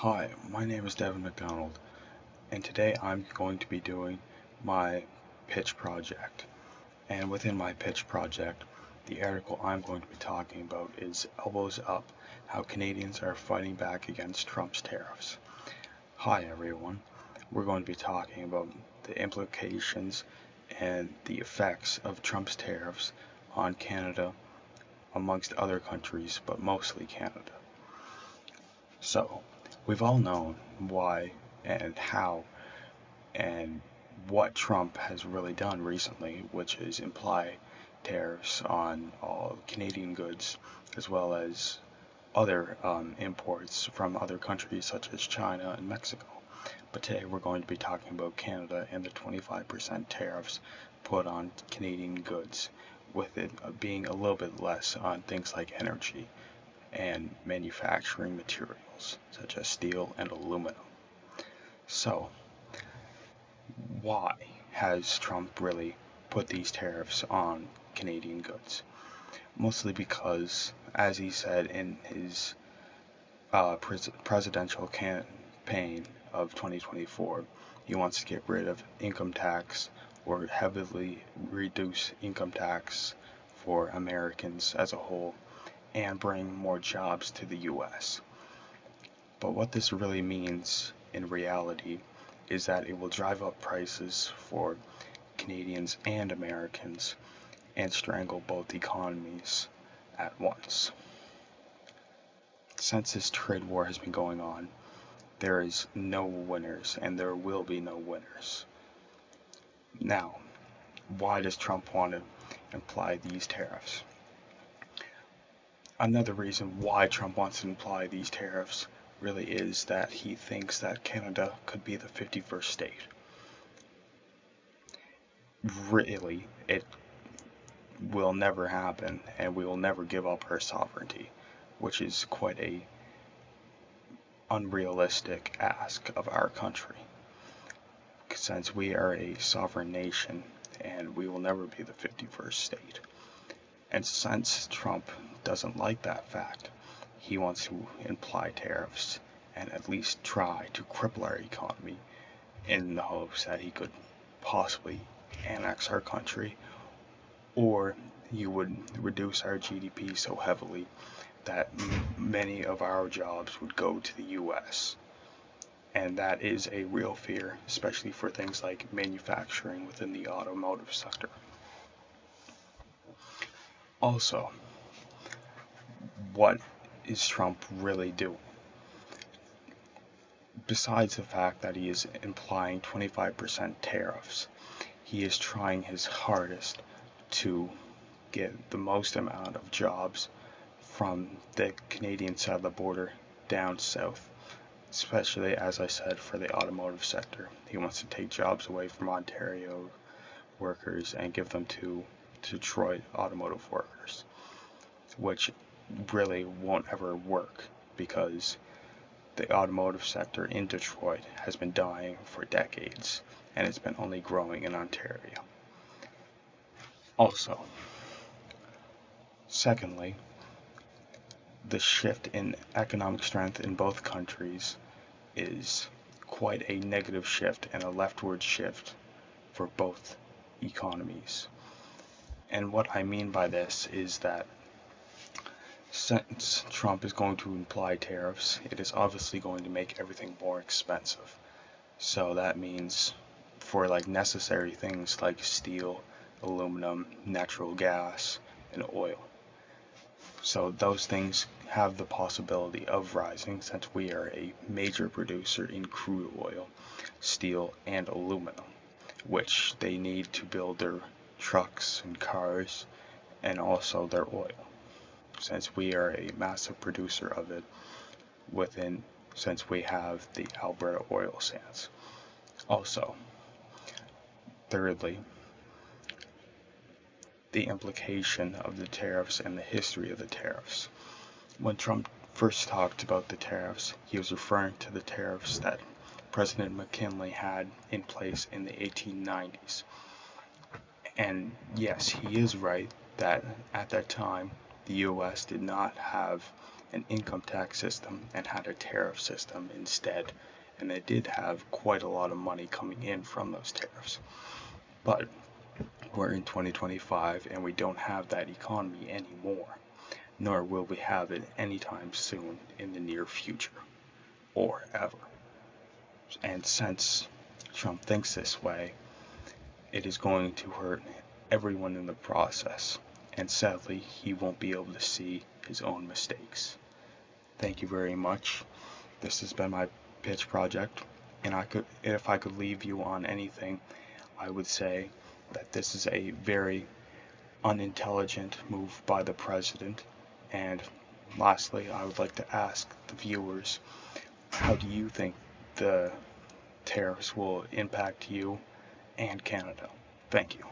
Hi, my name is Devin McDonald, and today I'm going to be doing my pitch project. And within my pitch project, the article I'm going to be talking about is Elbows Up: How Canadians Are Fighting Back Against Trump's Tariffs. Hi everyone, we're going to be talking about the implications and the effects of Trump's tariffs on Canada, amongst other countries, but mostly Canada. So, we've all known why and how and what Trump has really done recently, which is imply tariffs on all Canadian goods as well as other imports from other countries such as China and Mexico. But today we're going to be talking about Canada and the 25% tariffs put on Canadian goods, with it being a little bit less on things like energy and manufacturing materials such as steel and aluminum. So, why has Trump really put these tariffs on Canadian goods? Mostly because, as he said in his presidential campaign of 2024, he wants to get rid of income tax or heavily reduce income tax for Americans as a whole and bring more jobs to the US. But what this really means in reality is that it will drive up prices for Canadians and Americans and strangle both economies at once. Since this trade war has been going on, there is no winners and there will be no winners. Now, why does Trump want to apply these tariffs? Another reason why Trump wants to apply these tariffs really is that he thinks that Canada could be the 51st state. Really, it will never happen, and we will never give up our sovereignty, which is quite a unrealistic ask of our country, since we are a sovereign nation and we will never be the 51st state. And since Trump doesn't like that fact, he wants to imply tariffs and at least try to cripple our economy in the hopes that he could possibly annex our country, or he would reduce our GDP so heavily that many of our jobs would go to the US. And that is a real fear, especially for things like manufacturing within the automotive sector. Also, what is Trump really doing? Besides the fact that he is implying 25% tariffs, he is trying his hardest to get the most amount of jobs from the Canadian side of the border down south, especially, as I said, for the automotive sector. He wants to take jobs away from Ontario workers and give them to Detroit automotive workers, which really won't ever work because the automotive sector in Detroit has been dying for decades and it's been only growing in Ontario. Also, secondly, the shift in economic strength in both countries is quite a negative shift and a leftward shift for both economies. And what I mean by this is that since Trump is going to imply tariffs, it is obviously going to make everything more expensive. So that means for like necessary things like steel, aluminum, natural gas, and oil. So those things have the possibility of rising since we are a major producer in crude oil, steel, and aluminum, which they need to build their trucks and cars and also their oil, since we are a massive producer of it since we have the Alberta oil sands. Also, thirdly, the implication of the tariffs and the history of the tariffs. When Trump first talked about the tariffs, he was referring to the tariffs that President McKinley had in place in the 1890s. And yes, he is right that at that time the US did not have an income tax system and had a tariff system instead, and they did have quite a lot of money coming in from those tariffs. But we're in 2025 and we don't have that economy anymore, nor will we have it anytime soon in the near future, or ever. And since Trump thinks this way, it is going to hurt everyone in the process, and sadly he won't be able to see his own mistakes. Thank you very much. This has been my pitch project, and if I could leave you on anything, I would say that this is a very unintelligent move by the president. And lastly, I would like to ask the viewers, how do you think the tariffs will impact you and Canada? Thank you.